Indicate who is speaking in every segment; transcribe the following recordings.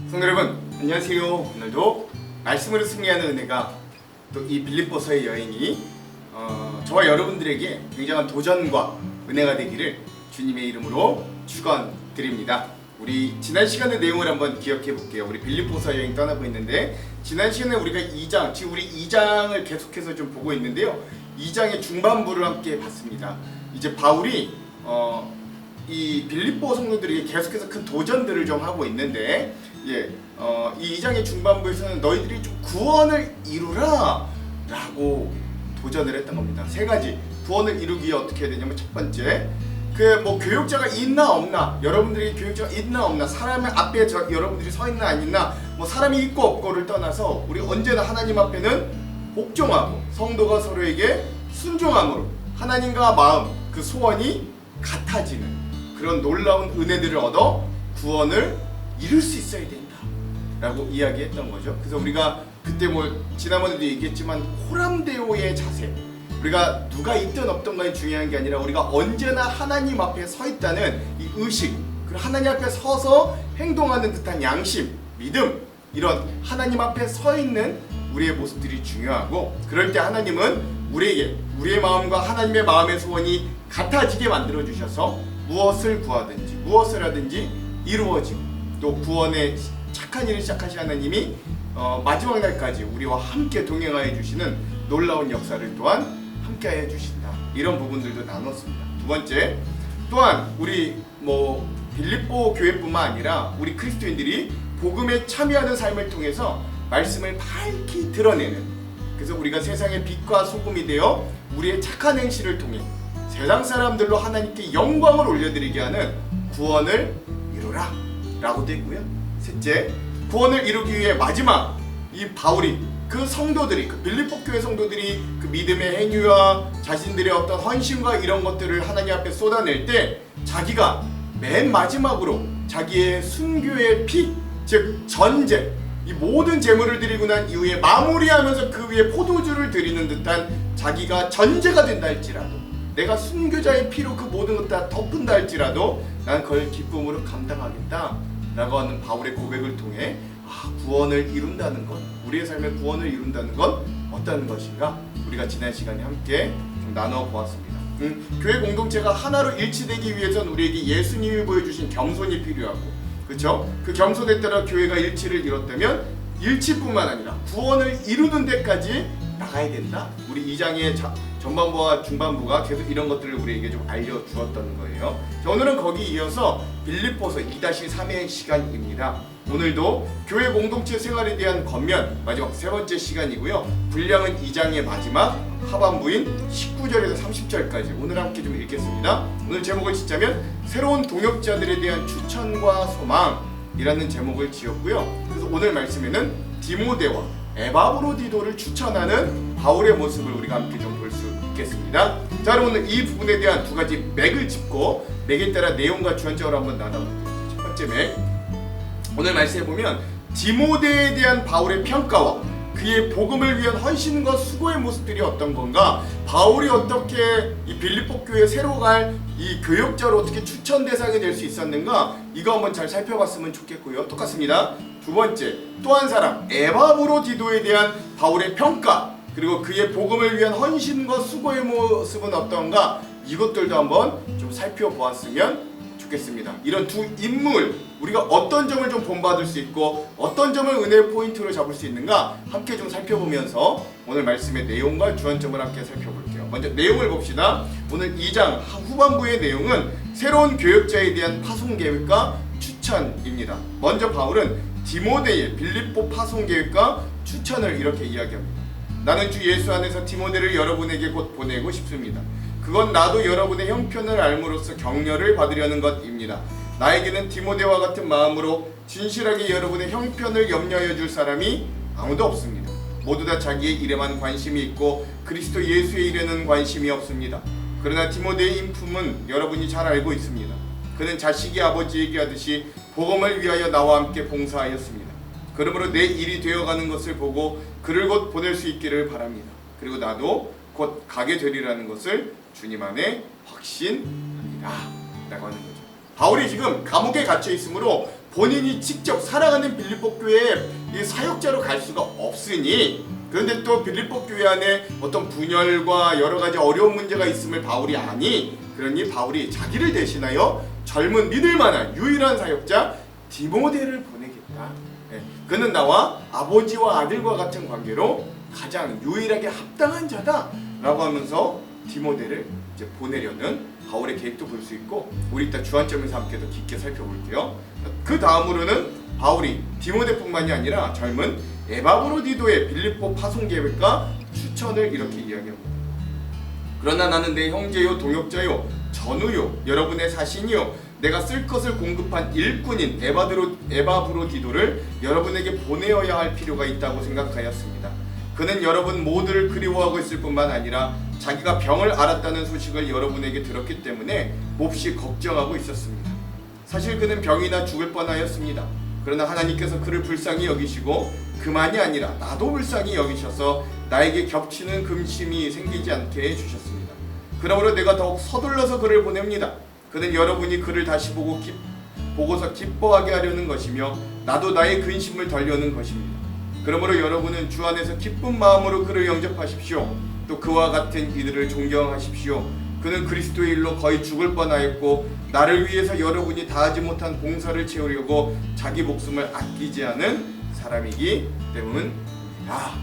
Speaker 1: 성도 여러분, 안녕하세요. 오늘도 말씀으로 승리하는 은혜가 또 이 빌립보서의 여행이 저와 여러분들에게 굉장한 도전과 은혜가 되기를 주님의 이름으로 축원드립니다. 우리 지난 시간의 내용을 한번 기억해 볼게요. 우리 빌립보서 여행 떠나고 있는데 지난 시간에 우리가 2장, 지금 우리 2장을 계속해서 좀 보고 있는데요. 2장의 중반부를 함께 봤습니다. 이제 바울이 이 빌립보 성도들에게 계속해서 큰 도전들을 좀 하고 있는데 이 2장의 중반부에서는 너희들이 좀 구원을 이루라 라고 도전을 했던 겁니다. 세 가지 구원을 이루기 위해 어떻게 해야 되냐면, 첫 번째, 교역자가 있나 없나, 여러분들이 교역자가 있나 없나, 사람 앞에 여러분들이 서 있나 안 있나, 사람이 있고 없고를 떠나서 우리 언제나 하나님 앞에는 복종하고 성도가 서로에게 순종함으로 하나님과 마음, 그 소원이 같아지는 그런 놀라운 은혜들을 얻어 구원을 이룰 수 있어야 된다 라고 이야기했던 거죠. 그래서 우리가 그때 지난번에도 얘기했지만 호람데오의 자세, 우리가 누가 있든 없든 간에 중요한 게 아니라 우리가 언제나 하나님 앞에 서 있다는 이 의식, 그리고 하나님 앞에 서서 행동하는 듯한 양심, 믿음, 이런 하나님 앞에 서 있는 우리의 모습들이 중요하고, 그럴 때 하나님은 우리에게 우리의 마음과 하나님의 마음의 소원이 같아지게 만들어 주셔서 무엇을 구하든지 무엇을 하든지 이루어지고, 또 구원의 착한 일을 시작하신 하나님이 마지막 날까지 우리와 함께 동행하여 주시는 놀라운 역사를 또한 함께하여 주신다. 이런 부분들도 나눴습니다. 두 번째, 또한 우리 빌립보 교회뿐만 아니라 우리 그리스도인들이 복음에 참여하는 삶을 통해서 말씀을 밝히 드러내는, 그래서 우리가 세상의 빛과 소금이 되어 우리의 착한 행실을 통해 세상 사람들로 하나님께 영광을 올려드리게 하는 구원을 이루라 라고 되고요. 셋째, 구원을 이루기 위해 마지막 이 바울이 그 성도들이, 그 빌립보 교회 성도들이 그 믿음의 행위와 자신들의 어떤 헌신과 이런 것들을 하나님 앞에 쏟아낼 때 자기가 맨 마지막으로 자기의 순교의 피, 즉 전제, 이 모든 제물을 드리고 난 이후에 마무리하면서 그 위에 포도주를 드리는 듯한 자기가 전제가 된다 할지라도, 내가 순교자의 피로 그 모든 것 다 덮은다 할지라도 난 그걸 기쁨으로 감당하겠다 라고 하는 바울의 고백을 통해 구원을 이룬다는 것, 우리의 삶의 구원을 이룬다는 건 어떤 것인가, 우리가 지난 시간에 함께 좀 나눠 보았습니다. 교회 공동체가 하나로 일치되기 위해서는 우리에게 예수님이 보여주신 겸손이 필요하고, 그렇죠? 그 겸손에 따라 교회가 일치를 이뤘다면 일치뿐만 아니라 구원을 이루는 데까지 나가야 된다. 우리 2장의 전반부와 중반부가 계속 이런 것들을 우리에게 좀 알려주었던 거예요. 자, 오늘은 거기 이어서 빌립보서 2-3의 시간입니다. 오늘도 교회 공동체 생활에 대한 겉면, 마지막 세 번째 시간이고요. 분량은 2장의 마지막 하반부인 19절에서 30절까지 오늘 함께 좀 읽겠습니다. 오늘 제목을 짓자면 새로운 동역자들에 대한 추천과 소망이라는 제목을 지었고요. 그래서 오늘 말씀에는 디모데와 에바브로디도를 추천하는 바울의 모습을 우리가 함께 좀 볼 수 있겠습니다. 자, 그럼 오늘 이 부분에 대한 두 가지 맥을 짚고 맥에 따라 내용과 주안적으로 한번 나눠볼게요. 첫 번째 맥, 오늘 말씀해 보면 디모데에 대한 바울의 평가와 그의 복음을 위한 헌신과 수고의 모습들이 어떤 건가, 바울이 어떻게 이 빌립보 교회 새로 갈 이 교역자로 어떻게 추천 대상이 될 수 있었는가, 이거 한번 잘 살펴봤으면 좋겠고요. 똑같습니다. 두 번째, 또 한 사람 에바브로디도에 대한 바울의 평가, 그리고 그의 복음을 위한 헌신과 수고의 모습은 어떤가, 이것들도 한번 좀 살펴보았으면 좋겠습니다. 이런 두 인물, 우리가 어떤 점을 좀 본받을 수 있고 어떤 점을 은혜의 포인트로 잡을 수 있는가 함께 좀 살펴보면서 오늘 말씀의 내용과 주안점을 함께 살펴볼게요. 먼저 내용을 봅시다. 오늘 2장 후반부의 내용은 새로운 교역자에 대한 파송 계획과 추천입니다. 먼저 바울은 디모데의 빌립보 파송 계획과 추천을 이렇게 이야기합니다. 나는 주 예수 안에서 디모데를 여러분에게 곧 보내고 싶습니다. 그건 나도 여러분의 형편을 알므로써 격려를 받으려는 것입니다. 나에게는 디모데와 같은 마음으로 진실하게 여러분의 형편을 염려하여 줄 사람이 아무도 없습니다. 모두 다 자기의 일에만 관심이 있고 그리스도 예수의 일에는 관심이 없습니다. 그러나 디모데의 인품은 여러분이 잘 알고 있습니다. 그는 자식이 아버지에게 하듯이 복음을 위하여 나와 함께 봉사하였습니다. 그러므로 내 일이 되어가는 것을 보고 그를 곧 보낼 수 있기를 바랍니다. 그리고 나도 곧 가게 되리라는 것을 주님 안에 확신합니다 라고 하는 거죠. 바울이 지금 감옥에 갇혀 있으므로 본인이 직접 살아가는 빌립보 교회에 이 사역자로 갈 수가 없으니, 그런데 또 빌립보 교회 안에 어떤 분열과 여러 가지 어려운 문제가 있음을 바울이 아니, 그러니 바울이 자기를 대신하여 젊은 믿을 만한 유일한 사역자 디모데를 보내겠다. 그는 나와 아버지와 아들과 같은 관계로 가장 유일하게 합당한 자다라고 하면서 디모데를 이제 보내려는 바울의 계획도 볼 수 있고, 우리 이따 주안점에서 함께 더 깊게 살펴볼게요. 그 다음으로는 바울이 디모데뿐만이 아니라 젊은 에바브로디도의 빌립보 파송 계획과 추천을 이렇게 이야기합니다. 그러나 나는 내 형제요 동역자요 전우요 여러분의 사신이요 내가 쓸 것을 공급한 일꾼인 에바브로디도를 여러분에게 보내어야 할 필요가 있다고 생각하였습니다. 그는 여러분 모두를 그리워하고 있을 뿐만 아니라 자기가 병을 앓았다는 소식을 여러분에게 들었기 때문에 몹시 걱정하고 있었습니다. 사실 그는 병이나 죽을 뻔하였습니다. 그러나 하나님께서 그를 불쌍히 여기시고 그만이 아니라 나도 불쌍히 여기셔서 나에게 겹치는 근심이 생기지 않게 해주셨습니다. 그러므로 내가 더욱 서둘러서 그를 보냅니다. 그는 여러분이 그를 다시 보고서 기뻐하게 하려는 것이며 나도 나의 근심을 덜려는 것입니다. 그러므로 여러분은 주 안에서 기쁜 마음으로 그를 영접하십시오. 또 그와 같은 이들을 존경하십시오. 그는 그리스도의 일로 거의 죽을 뻔하였고 나를 위해서 여러분이 다하지 못한 봉사를 채우려고 자기 목숨을 아끼지 않은 사람이기 때문이다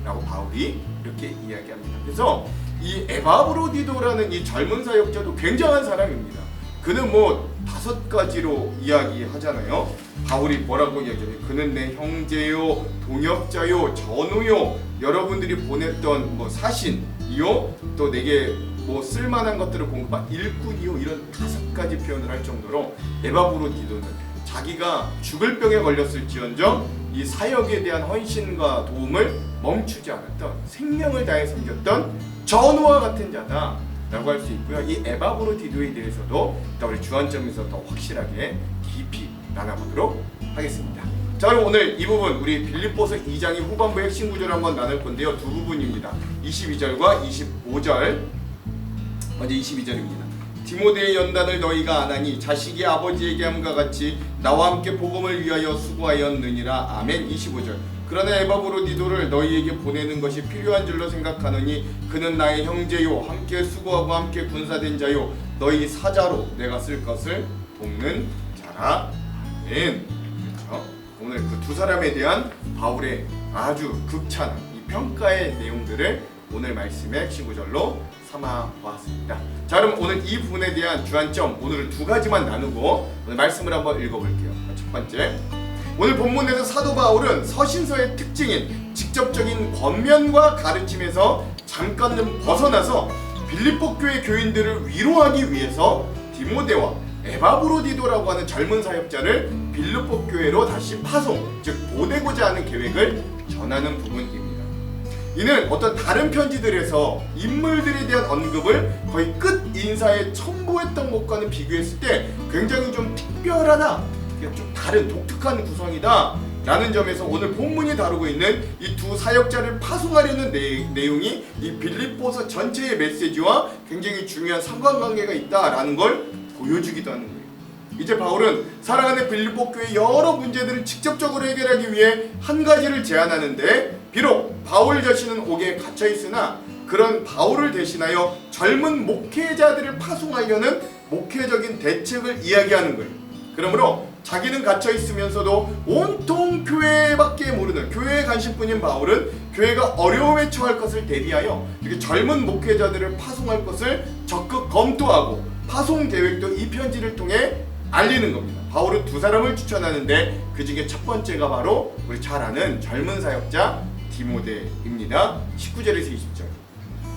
Speaker 1: 라고 바울이 이렇게 이야기합니다. 그래서 이 에바브로디도라는 이 젊은 사역자도 굉장한 사람입니다. 그는 뭐 5가지로 이야기하잖아요. 바울이 뭐라고 이야기해요? 그는 내 형제요 동역자요 전우요 여러분들이 보냈던 뭐 사신이요 또 내게 뭐 쓸만한 것들을 공급한 일꾼이요, 이런 5가지 표현을 할 정도로 에바브로디도는 자기가 죽을 병에 걸렸을지언정 이 사역에 대한 헌신과 도움을 멈추지 않았던, 생명을 다해 섬겼던 전우와 같은 자다라고 할 수 있고요. 이 에바브로디도에 대해서도 우리 주안점에서 더 확실하게 깊이 나눠보도록 하겠습니다. 자, 그럼 오늘 이 부분 우리 빌립보서 2장의 후반부 핵심 구절을 한번 나눌 건데요. 두 부분입니다. 22절과 25절. 먼저 22절입니다. 디모데의 연단을 너희가 안하니 자식이 아버지에게 함과 같이 나와 함께 복음을 위하여 수고하였느니라. 아멘. 25절. 그러나 에바브로디도를 너희에게 보내는 것이 필요한 줄로 생각하느니 그는 나의 형제요 함께 수고하고 함께 군사된 자요 너희 사자로 내가 쓸 것을 돕는 자라. 아멘. 그렇죠? 오늘 그 두 사람에 대한 바울의 아주 극찬한 이 평가의 내용들을 오늘 말씀의 핵심 구절로 삼아 보았습니다. 자, 그럼 오늘 이 부분에 대한 주안점 오늘은 2가지만 나누고 오늘 말씀을 한번 읽어볼게요. 첫 번째, 오늘 본문에서 사도 바울은 서신서의 특징인 직접적인 권면과 가르침에서 잠깐은 벗어나서 빌립보 교회 교인들을 위로하기 위해서 디모데와 에바브로디도라고 하는 젊은 사역자를 빌립보 교회로 다시 파송, 즉 보내고자 하는 계획을 전하는 부분입니다. 이는 어떤 다른 편지들에서 인물들에 대한 언급을 거의 끝 인사에 첨부했던 것과는 비교했을 때 굉장히 좀 특별하다, 좀 다른 독특한 구성이다 라는 점에서 오늘 본문이 다루고 있는 이 두 사역자를 파송하려는 내용이 이 빌립보서 전체의 메시지와 굉장히 중요한 상관관계가 있다라는 걸 보여주기도 하는 거예요. 이제 바울은 살아가는 빌립보 교회의 여러 문제들을 직접적으로 해결하기 위해 한 가지를 제안하는데, 비록 바울 자신은 옥에 갇혀 있으나 그런 바울을 대신하여 젊은 목회자들을 파송하려는 목회적인 대책을 이야기하는 거예요. 그러므로 자기는 갇혀 있으면서도 온통 교회밖에 모르는 교회에 관심뿐인 바울은 교회가 어려움에 처할 것을 대비하여 이렇게 젊은 목회자들을 파송할 것을 적극 검토하고 파송 계획도 이 편지를 통해 알리는 겁니다. 바울은 2사람을 추천하는데 그 중에 첫 번째가 바로 우리 잘 아는 젊은 사역자 디모데입니다. 19절에서 20절.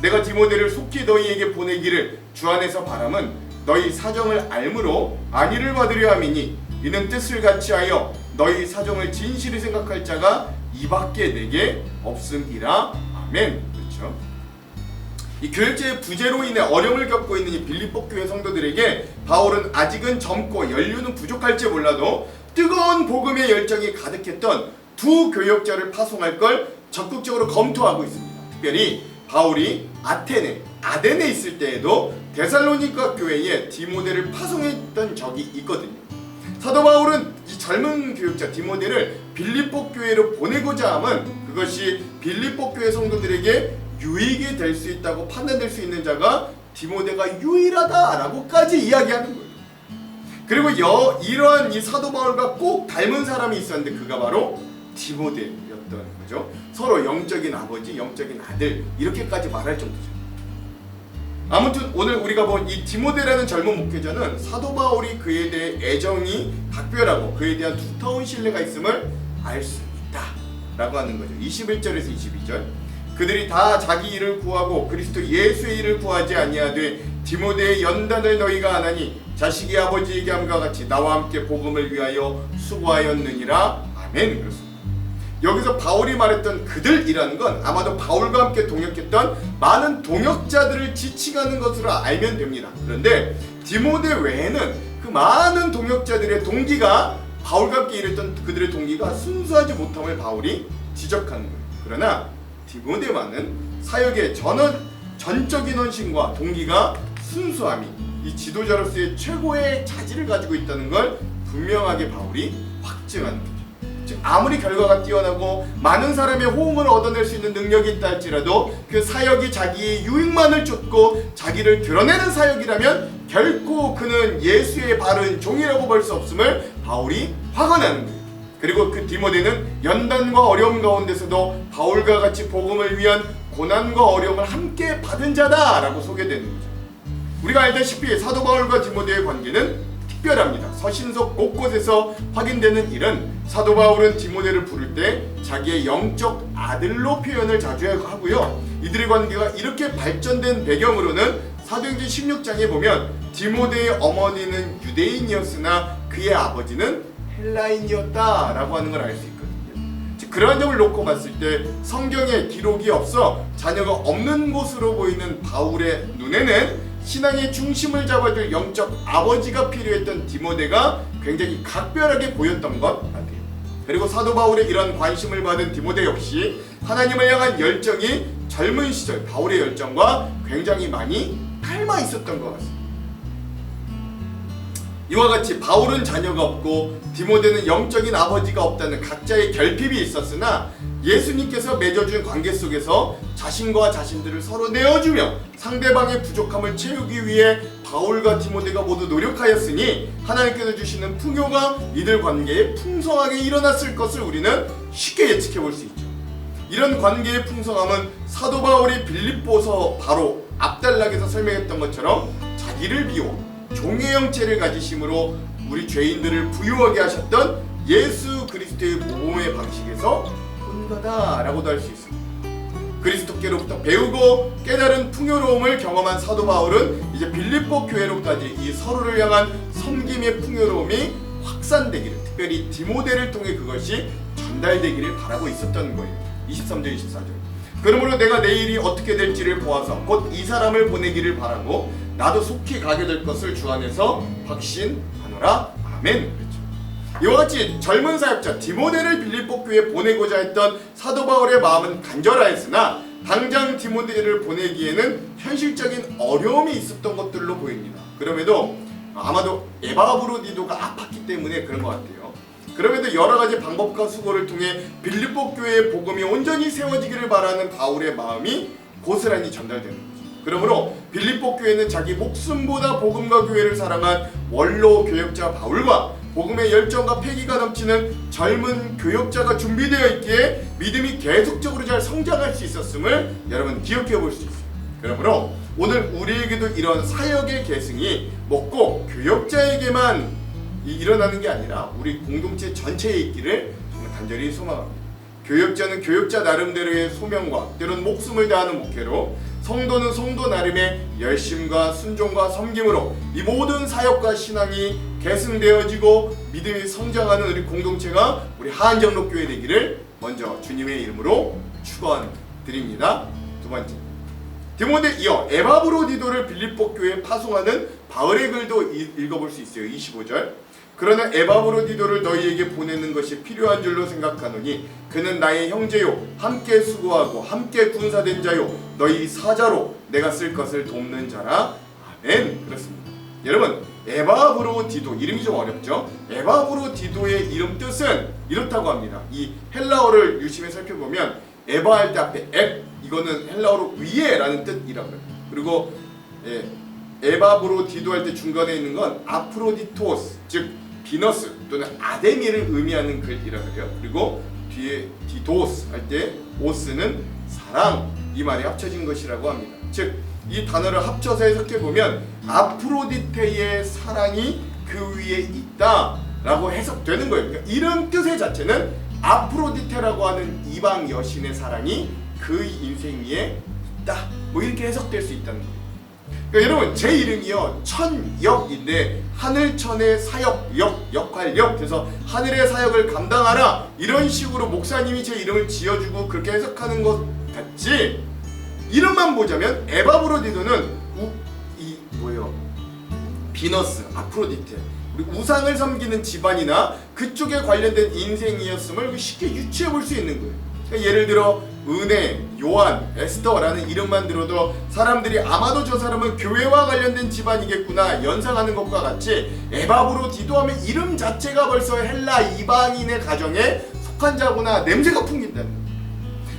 Speaker 1: 내가 디모데를 속히 너희에게 보내기를 주 안에서 바람은 너희 사정을 알므로 안위를 받으려 함이니 이는 뜻을 같이하여 너희 사정을 진실히 생각할 자가 이밖에 내게 없음이라. 아멘. 그렇죠? 이 교역자의 부재로 인해 어려움을 겪고 있는 이 빌립보 교회 성도들에게 바울은 아직은 젊고 연륜은 부족할지 몰라도 뜨거운 복음의 열정이 가득했던 두 교역자를 파송할 걸 적극적으로 검토하고 있습니다. 특별히 바울이 아테네, 아덴에 있을 때에도 데살로니가 교회에 디모데를 파송했던 적이 있거든요. 사도 바울은 이 젊은 교육자 디모데를 빌립보 교회로 보내고자 함은 그것이 빌립보 교회 성도들에게 유익이 될 수 있다고 판단될 수 있는 자가 디모데가 유일하다라고까지 이야기하는 거예요. 그리고 이러한 이 사도 바울과 꼭 닮은 사람이 있었는데 그가 바로 디모데였던 거죠. 서로 영적인 아버지, 영적인 아들 이렇게까지 말할 정도죠. 아무튼 오늘 우리가 본 이 디모데라는 젊은 목회자는 사도 바울이 그에 대해 애정이 각별하고 그에 대한 두터운 신뢰가 있음을 알 수 있다라고 하는 거죠. 21절에서 22절 그들이 다 자기 일을 구하고 그리스도 예수의 일을 구하지 아니하되 디모데의 연단을 너희가 안하니 자식이 아버지에게 함과 같이 나와 함께 복음을 위하여 수고하였느니라. 아멘. 그렇습니다. 여기서 바울이 말했던 그들이라는 건 아마도 바울과 함께 동역했던 많은 동역자들을 지칭하는 것으로 알면 됩니다. 그런데 디모데 외에는 그 많은 동역자들의 동기가 바울과 함께 일했던 그들의 동기가 순수하지 못함을 바울이 지적하는 거예요. 그러나 디모데만은 사역의 전적인 헌신과 동기가 순수함이 이 지도자로서의 최고의 자질을 가지고 있다는 걸 분명하게 바울이 확증하는 거죠. 즉 아무리 결과가 뛰어나고 많은 사람의 호응을 얻어낼 수 있는 능력이 있다 할지라도 그 사역이 자기의 유익만을 쫓고 자기를 드러내는 사역이라면 결코 그는 예수의 바른 종이라고 볼 수 없음을 바울이 확언하는 거예요. 그리고 그 디모데는 연단과 어려움 가운데서도 바울과 같이 복음을 위한 고난과 어려움을 함께 받은 자다라고 소개되는 거죠. 우리가 알다시피 사도 바울과 디모데의 관계는 특별합니다. 서신서 곳곳에서 확인되는 일은 사도 바울은 디모데를 부를 때 자기의 영적 아들로 표현을 자주 하고요. 이들의 관계가 이렇게 발전된 배경으로는 사도행전 16장에 보면 디모데의 어머니는 유대인이었으나 그의 아버지는 헬라인이었다라고 하는 걸 알 수 있거든요. 즉 그러한 점을 놓고 봤을 때 성경에 기록이 없어 자녀가 없는 곳으로 보이는 바울의 눈에는 신앙의 중심을 잡아줄 영적 아버지가 필요했던 디모데가 굉장히 각별하게 보였던 것 같아요. 그리고 사도 바울의 이런 관심을 받은 디모데 역시 하나님을 향한 열정이 젊은 시절 바울의 열정과 굉장히 많이 닮아 있었던 것 같습니다. 이와 같이 바울은 자녀가 없고 디모데는 영적인 아버지가 없다는 각자의 결핍이 있었으나 예수님께서 맺어준 관계 속에서 자신과 자신들을 서로 내어주며 상대방의 부족함을 채우기 위해 바울과 디모데가 모두 노력하였으니 하나님께서 주시는 풍요가 이들 관계에 풍성하게 일어났을 것을 우리는 쉽게 예측해 볼 수 있죠. 이런 관계의 풍성함은 사도 바울이 빌립보서 바로 앞단락에서 설명했던 것처럼 자기를 비워 종의 형체를 가지심으로 우리 죄인들을 부유하게 하셨던 예수 그리스도의 복음의 방식에서 온 거다라고도 할 수 있습니다. 그리스도께로부터 배우고 깨달은 풍요로움을 경험한 사도 바울은 이제 빌립보 교회로까지 이 서로를 향한 섬김의 풍요로움이 확산되기를, 특별히 디모데를 통해 그것이 전달되기를 바라고 있었던 거예요. 23절 24절 그러므로 내가 내일이 어떻게 될지를 보아서 곧 이 사람을 보내기를 바라고 나도 속히 가게 될 것을 주 안에서 확신하노라. 아멘. 그렇죠. 이와 같이 젊은 사역자 디모데를 빌립보 교회에 보내고자 했던 사도 바울의 마음은 간절하였으나 당장 디모데를 보내기에는 현실적인 어려움이 있었던 것들로 보입니다. 그럼에도 아마도 에바브로디도가 아팠기 때문에 그런 것 같아요. 그럼에도 여러 가지 방법과 수고를 통해 빌립보 교회의 복음이 온전히 세워지기를 바라는 바울의 마음이 고스란히 전달되는 거죠. 그러므로 빌립보 교회는 자기 목숨보다 복음과 교회를 사랑한 원로 교역자 바울과 복음의 열정과 패기가 넘치는 젊은 교역자가 준비되어 있기에 믿음이 계속적으로 잘 성장할 수 있었음을 여러분 기억해 볼 수 있어요. 그러므로 오늘 우리에게도 이런 사역의 계승이 꼭 교역자에게만 일어나는 게 아니라 우리 공동체 전체에 있기를 정말 간절히 소망합니다. 교역자는 교역자 나름대로의 소명과 때로는 목숨을 다하는 목회로, 성도는 성도 나름의 열심과 순종과 섬김으로 이 모든 사역과 신앙이 계승되어지고 믿음이 성장하는 우리 공동체가 우리 하안정록교회 되기를 먼저 주님의 이름으로 축원드립니다. 두 번째, 디모데 이어 에바브로디도를 빌립보 교회에 파송하는 바울의 글도 읽어볼 수 있어요. 25절 그러나 에바브로디도를 너희에게 보내는 것이 필요한 줄로 생각하노니 그는 나의 형제요 함께 수고하고 함께 군사된 자요 너희 사자로 내가 쓸 것을 돕는 자라. 아멘. 그렇습니다. 여러분, 에바브로디도 이름이 좀 어렵죠? 에바브로디도의 이름 뜻은 이렇다고 합니다. 이 헬라어를 유심히 살펴보면 에바 할 때 앞에 앱, 이거는 헬라어로 위에라는 뜻이라고요. 그리고 에바브로디도 할 때 중간에 있는 건 아프로디토스, 즉 비너스 또는 아데미를 의미하는 글이라고 해요. 그리고 뒤에 디도스 할 때 오스는 사랑, 이 말이 합쳐진 것이라고 합니다. 즉 이 단어를 합쳐서 해석해보면 아프로디테의 사랑이 그 위에 있다라고 해석되는 거예요. 그러니까 이름 뜻의 자체는 아프로디테라고 하는 이방 여신의 사랑이 그 인생 위에 있다, 뭐 이렇게 해석될 수 있다는 거예요. 그러니까 여러분, 제 이름이요 천역인데 하늘천의 사역, 역할, 그래서 하늘의 사역을 감당하라, 이런 식으로 목사님이 제 이름을 지어주고 그렇게 해석하는 것 같지, 이름만 보자면 에바브로디도는 비너스, 아프로디테, 우리 우상을 섬기는 집안이나 그쪽에 관련된 인생이었음을 쉽게 유추해 볼 수 있는 거예요. 그러니까 예를 들어 은혜, 요한, 에스더라는 이름만 들어도 사람들이 아마도 저 사람은 교회와 관련된 집안이겠구나 연상하는 것과 같이 에바브로디도 하면 이름 자체가 벌써 헬라 이방인의 가정에 속한 자구나 냄새가 풍긴다는 거예요.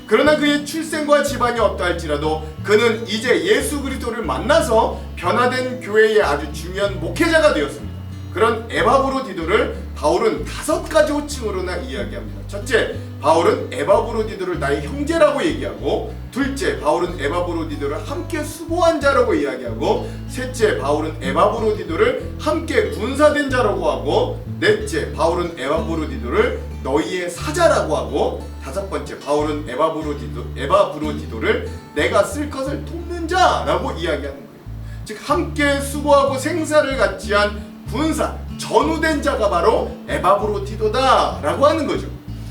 Speaker 1: 그러나 그의 출생과 집안이 어떠할지라도 그는 이제 예수 그리스도를 만나서 변화된 교회의 아주 중요한 목회자가 되었습니다. 그런 에바브로디도를 바울은 5가지 호칭으로나 이야기합니다. 첫째, 바울은 에바브로디도를 나의 형제라고 얘기하고, 둘째, 바울은 에바브로디도를 함께 수고한 자라고 이야기하고, 셋째, 바울은 에바브로디도를 함께 군사된 자라고 하고, 넷째, 바울은 에바브로디도를 너희의 사자라고 하고, 다섯 번째, 바울은 에바브로디도를 내가 쓸 것을 돕는 자라고 이야기하는 거예요. 즉 함께 수고하고 생사를 같이 한 군사, 전우된 자가 바로 에바브로디도다라고 하는 거죠.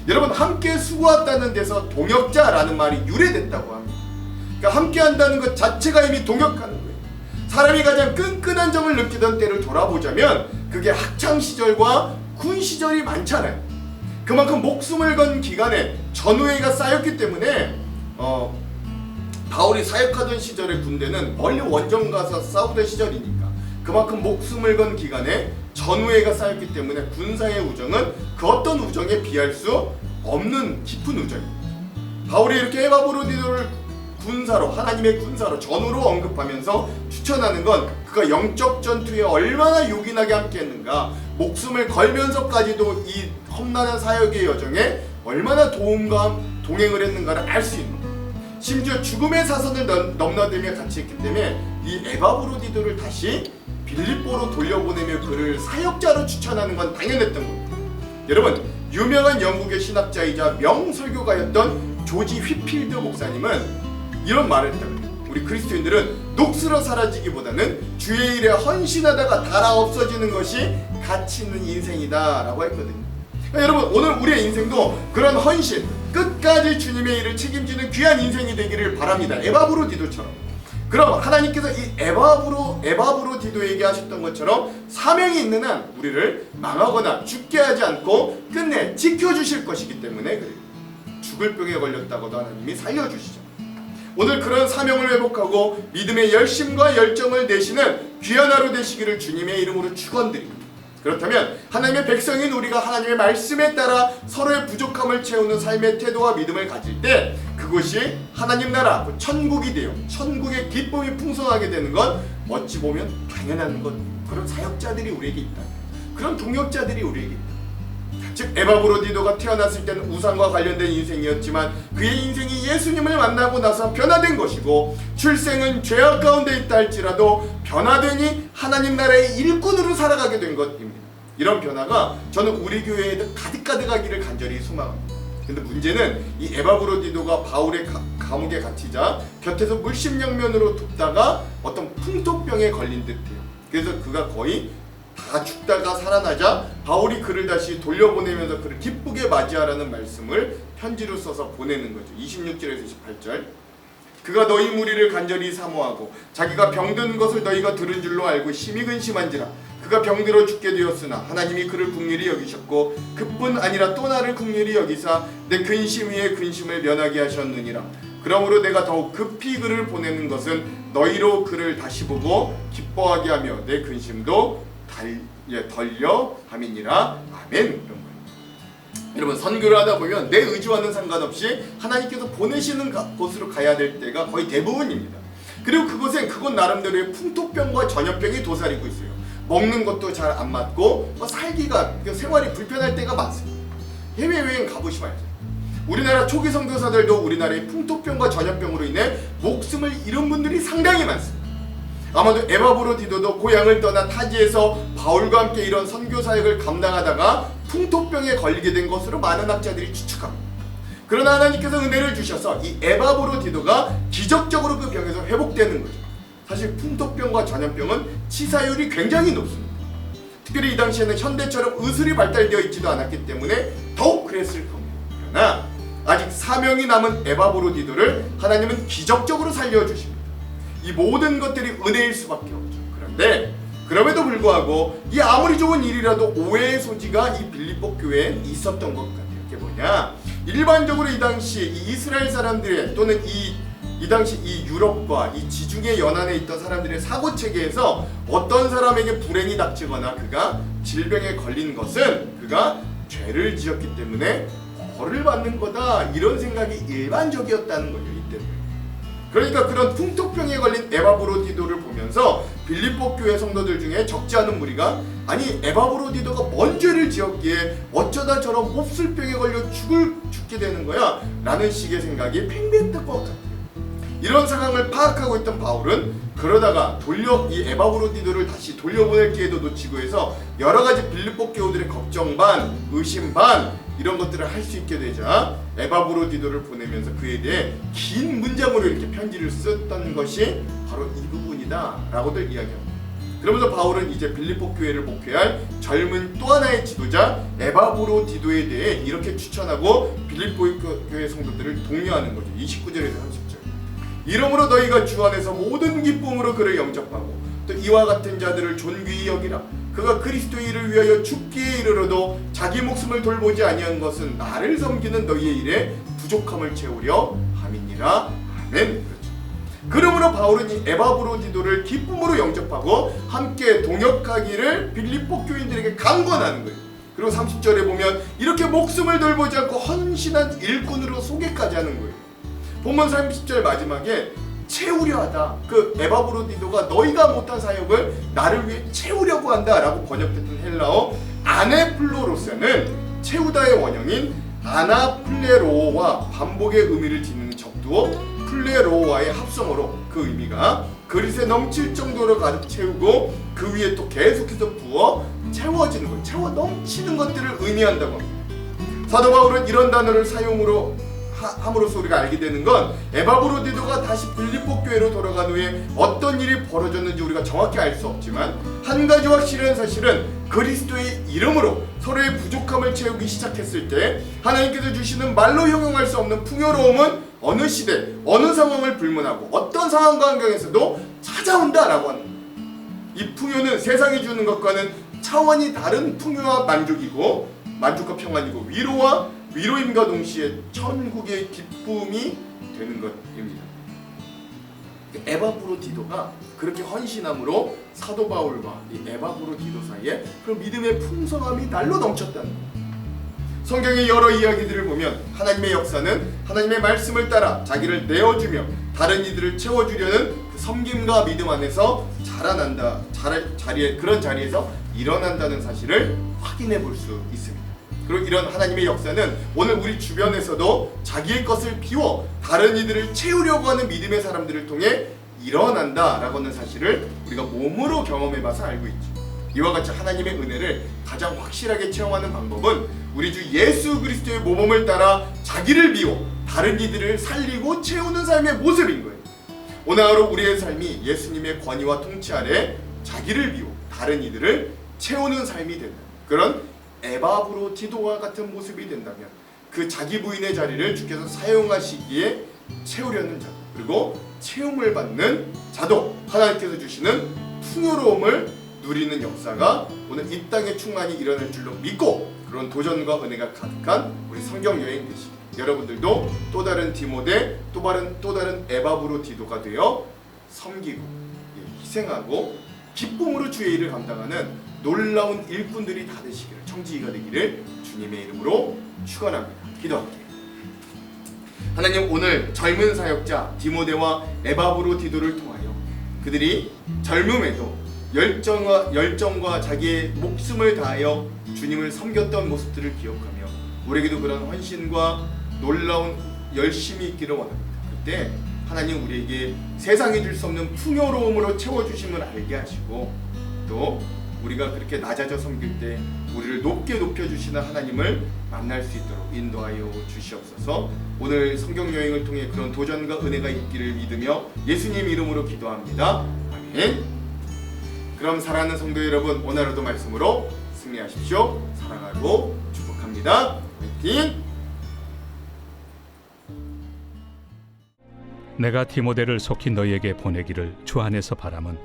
Speaker 1: 여러분, 함께 수고했다는 데서 동역자라는 말이 유래됐다고 합니다. 그러니까 함께 한다는 것 자체가 이미 동역하는 거예요. 사람이 가장 끈끈한 정을 느끼던 때를 돌아보자면 그게 학창시절과 군시절이 많잖아요. 그만큼 목숨을 건 기간에 전우회가 쌓였기 때문에 바울이 사역하던 시절의 군대는 멀리 원정 가서 싸우던 시절이니까 그만큼 목숨을 건 기간에 전우회가 쌓였기 때문에 군사의 우정은 그 어떤 우정에 비할 수 없는 깊은 우정입니다. 바울이 이렇게 에바브로디도를 군사로, 하나님의 군사로, 전우로 언급하면서 추천하는 건 그가 영적 전투에 얼마나 요긴하게 함께했는가, 목숨을 걸면서까지도 이 험난한 사역의 여정에 얼마나 도움과 동행을 했는가를 알 수 있는 거예요. 심지어 죽음의 사선을 넘나들며 같이 했기 때문에 이 에바브로디도를 다시 빌립보로 돌려보내며 그를 사역자로 추천하는 건 당연했던 겁니다. 여러분, 유명한 영국의 신학자이자 명설교가였던 조지 휘필드 목사님은 이런 말을 했다고요. 우리 그리스도인들은 녹슬어 사라지기보다는 주의 일에 헌신하다가 달아 없어지는 것이 가치 있는 인생이다 라고 했거든요. 그러니까 여러분, 오늘 우리의 인생도 그런 헌신, 끝까지 주님의 일을 책임지는 귀한 인생이 되기를 바랍니다. 에바브로디도처럼. 그럼 하나님께서 이 에바브로디도에게 하셨던 것처럼 사명이 있는 한 우리를 망하거나 죽게 하지 않고 끝내 지켜주실 것이기 때문에 그래요. 죽을 병에 걸렸다고도 하나님이 살려주시죠. 오늘 그런 사명을 회복하고 믿음의 열심과 열정을 내시는 귀한 하루 되시기를 주님의 이름으로 축원드립니다. 그렇다면 하나님의 백성인 우리가 하나님의 말씀에 따라 서로의 부족함을 채우는 삶의 태도와 믿음을 가질 때 그것이 하나님 나라, 천국이 되어 천국의 기쁨이 풍성하게 되는 건 어찌 보면 당연한 것, 그런 사역자들이 우리에게 있다. 그런 동역자들이 우리에게 있다. 즉 에바브로디도가 태어났을 때는 우상과 관련된 인생이었지만 그의 인생이 예수님을 만나고 나서 변화된 것이고, 출생은 죄악 가운데 있다 할지라도 변화되니 하나님 나라의 일꾼으로 살아가게 된 것입니다. 이런 변화가 저는 우리 교회에도 가득가득하기를 간절히 소망합니다. 근데 문제는 이 에바브로디도가 바울의 감옥에 갇히자 곁에서 물심양면으로 돕다가 어떤 풍토병에 걸린 듯해요. 그래서 그가 거의 다 죽다가 살아나자 바울이 그를 다시 돌려보내면서 그를 기쁘게 맞이하라는 말씀을 편지로 써서 보내는 거죠. 26절에서 28절. 그가 너희 무리를 간절히 사모하고 자기가 병든 것을 너희가 들은 줄로 알고 심히 근심한지라. 그가 병들어 죽게 되었으나 하나님이 그를 긍휼히 여기셨고 그뿐 아니라 또 나를 긍휼히 여기사 내 근심 위에 근심을 면하게 하셨느니라. 그러므로 내가 더욱 급히 그를 보내는 것은 너희로 그를 다시 보고 기뻐하게 하며 내 근심도 덜려 함이니라. 아멘. 이런 거예요. 여러분, 선교를 하다 보면 내 의지와는 상관없이 하나님께서 보내시는 곳으로 가야 될 때가 거의 대부분입니다. 그리고 그곳 나름대로의 풍토병과 전염병이 도사리고 있어요. 먹는 것도 잘 안 맞고 살기가 생활이 불편할 때가 많습니다. 해외여행 가보시면 알죠. 우리나라 초기 선교사들도 우리나라의 풍토병과 전염병으로 인해 목숨을 잃은 분들이 상당히 많습니다. 아마도 에바브로디도도 고향을 떠나 타지에서 바울과 함께 이런 선교 사역을 감당하다가 풍토병에 걸리게 된 것으로 많은 학자들이 추측합니다. 그러나 하나님께서 은혜를 주셔서 이 에바브로디도가 기적적으로 그 병에서 회복되는 거죠. 사실 풍토병과 전염병은 치사율이 굉장히 높습니다. 특별히 이 당시에는 현대처럼 의술이 발달되어 있지도 않았기 때문에 더욱 그랬을 겁니다. 그러나 아직 사명이 남은 에바브로디도를 하나님은 기적적으로 살려주십니다. 이 모든 것들이 은혜일 수밖에 없죠. 그런데 그럼에도 불구하고 이 아무리 좋은 일이라도 오해의 소지가 이 빌립보 교회에 있었던 것 같아요. 그게 뭐냐? 일반적으로 이 당시 이 이스라엘 사람들의 또는 이 당시 이 유럽과 이 지중해 연안에 있던 사람들의 사고 체계에서 어떤 사람에게 불행이 닥치거나 그가 질병에 걸린 것은 그가 죄를 지었기 때문에 벌을 받는 거다, 이런 생각이 일반적이었다는 거죠. 이때는. 그러니까 그런 풍토병에 걸린 에바브로디도를 보면서 빌립보 교회 성도들 중에 적지 않은 무리가 아니 에바브로디도가 뭔 죄를 지었기에 어쩌다 저런 몹쓸병에 걸려 죽게 되는 거야? 라는 식의 생각이 팽배했던 것 같아요. 이런 상황을 파악하고 있던 바울은 그러다가 이 에바브로디도를 다시 돌려보낼 기회도 놓치고 해서 여러 가지 빌립보 교우들의 걱정 반, 의심 반 이런 것들을 할 수 있게 되자 에바브로디도를 보내면서 그에 대해 긴 문장으로 이렇게 편지를 썼던 것이 바로 이 부분이다 라고들 이야기합니다. 그러면서 바울은 이제 빌립보 교회를 목회할 젊은 또 하나의 지도자 에바브로디도에 대해 이렇게 추천하고 빌립보 교회 성도들을 독려하는 거죠. 29절에서 30절. 이러므로 너희가 주 안에서 모든 기쁨으로 그를 영접하고 또 이와 같은 자들을 존귀히 여기라. 그가 그리스도의 일을 위하여 죽기에 이르러도 자기 목숨을 돌보지 아니한 것은 나를 섬기는 너희의 일에 부족함을 채우려 함이니라. 아멘. 그러므로 바울은 이 에바브로디도를 기쁨으로 영접하고 함께 동역하기를 빌립보 교인들에게 강권하는 거예요. 그리고 30절에 보면 이렇게 목숨을 돌보지 않고 헌신한 일꾼으로 소개까지 하는 거예요. 본문 30절 마지막에 채우려 하다. 그 에바브로디도가 너희가 못한 사역을 나를 위해 채우려고 한다 라고 번역됐던 헬라어 아네플로로스는 채우다의 원형인 아나플레로와 반복의 의미를 지니는 접두어 플레로와의 합성어로 그 의미가 그릇에 넘칠 정도로 가득 채우고 그 위에 또 계속해서 부어 채워지는 것, 채워 넘치는 것들을 의미한다고 합니다. 사도 바울은 이런 단어를 함으로써 우리가 알게 되는 건 에바브로디도가 다시 빌립보 교회로 돌아간 후에 어떤 일이 벌어졌는지 우리가 정확히 알 수 없지만 한 가지 확실한 사실은 그리스도의 이름으로 서로의 부족함을 채우기 시작했을 때 하나님께서 주시는 말로 형용할 수 없는 풍요로움은 어느 시대, 어느 상황을 불문하고 어떤 상황과 환경에서도 찾아온다라고 하는 거예요. 이 풍요는 세상이 주는 것과는 차원이 다른 풍요와 만족과 평안이고 위로임과 동시에 천국의 기쁨이 되는 것입니다. 에바브로디도가 그렇게 헌신함으로 사도 바울과 이 에바브로디도 사이에 그 믿음의 풍성함이 날로 넘쳤다는 거예요. 성경의 여러 이야기들을 보면 하나님의 역사는 하나님의 말씀을 따라 자기를 내어주며 다른 이들을 채워주려는 그 섬김과 믿음 안에서 그런 자리에서 일어난다는 사실을 확인해 볼 수 있습니다. 그리고 이런 하나님의 역사는 오늘 우리 주변에서도 자기의 것을 비워 다른 이들을 채우려고 하는 믿음의 사람들을 통해 일어난다라고 하는 사실을 우리가 몸으로 경험해봐서 알고 있죠. 이와 같이 하나님의 은혜를 가장 확실하게 체험하는 방법은 우리 주 예수 그리스도의 모범을 따라 자기를 비워 다른 이들을 살리고 채우는 삶의 모습인 거예요. 오늘 하루 우리의 삶이 예수님의 권위와 통치 아래 자기를 비워 다른 이들을 채우는 삶이 된다. 그런 에바브로디도와 같은 모습이 된다면 그 자기 부인의 자리를 주께서 사용하시기에 채우려는 자, 그리고 채움을 받는 자도 하나님께서 주시는 풍요로움을 누리는 역사가 오늘 이 땅에 충만히 일어날 줄로 믿고, 그런 도전과 은혜가 가득한 우리 성경 여행 되시기, 여러분들도 또 다른 디모데, 또 다른 에바브로디도가 되어 섬기고 희생하고 기쁨으로 주의 일을 감당하는 놀라운 일꾼들이 다 되시기를, 청지기가 되기를 주님의 이름으로 축원합니다. 기도할게요. 하나님, 오늘 젊은 사역자 디모데와 에바브로디도를 통하여 그들이 젊음에도 열정과 자기의 목숨을 다하여 주님을 섬겼던 모습들을 기억하며 우리에게도 그런 헌신과 놀라운 열심이 있기를 원합니다. 그때 하나님, 우리에게 세상이 줄 수 없는 풍요로움으로 채워주심을 알게 하시고, 또 우리가 그렇게 낮아져 섬길 때 우리를 높게 높여주시는 하나님을 만날 수 있도록 인도하여 주시옵소서. 오늘 성경 여행을 통해 그런 도전과 은혜가 있기를 믿으며 예수님 이름으로 기도합니다. 아멘. 그럼 사랑하는 성도 여러분, 오늘 하루도 말씀으로 승리하십시오. 사랑하고 축복합니다. 화이팅!
Speaker 2: 내가 디모데를 속히 너희에게 보내기를 주 안에서 바람은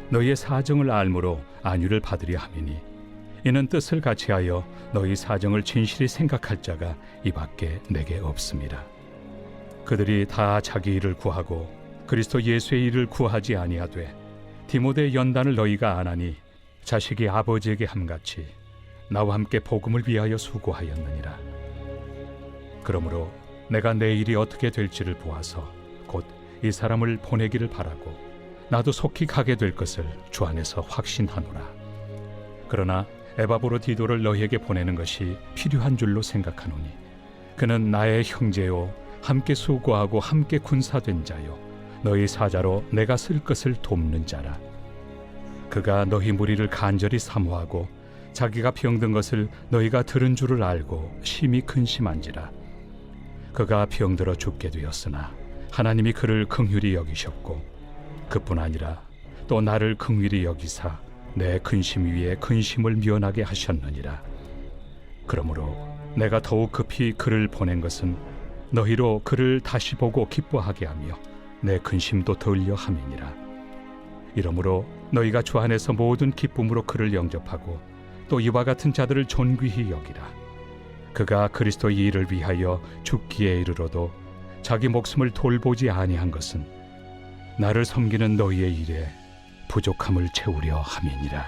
Speaker 2: 너희의 사정을 알므로 안위를 받으려 함이니, 이는 뜻을 같이하여 너희 사정을 진실히 생각할 자가 이 밖에 내게 없습니다. 그들이 다 자기 일을 구하고 그리스도 예수의 일을 구하지 아니하되 디모데의 연단을 너희가 안하니 자식이 아버지에게 함같이 나와 함께 복음을 위하여 수고하였느니라. 그러므로 내가 내 일이 어떻게 될지를 보아서 곧 이 사람을 보내기를 바라고 나도 속히 가게 될 것을 주 안에서 확신하노라. 그러나 에바브로디도를 너희에게 보내는 것이 필요한 줄로 생각하노니 그는 나의 형제요 함께 수고하고 함께 군사된 자요 너희 사자로 내가 쓸 것을 돕는 자라. 그가 너희 무리를 간절히 사모하고 자기가 병든 것을 너희가 들은 줄을 알고 심히 근심한지라. 그가 병들어 죽게 되었으나 하나님이 그를 긍휼히 여기셨고, 그뿐 아니라 또 나를 긍휼히 여기사 내 근심 위에 근심을 면하게 하셨느니라. 그러므로 내가 더욱 급히 그를 보낸 것은 너희로 그를 다시 보고 기뻐하게 하며 내 근심도 덜려 함이니라. 이러므로 너희가 주 안에서 모든 기쁨으로 그를 영접하고 또 이와 같은 자들을 존귀히 여기라. 그가 그리스도의 일을 위하여 죽기에 이르러도 자기 목숨을 돌보지 아니한 것은 나를 섬기는 너희의 일에 부족함을 채우려 함이니라.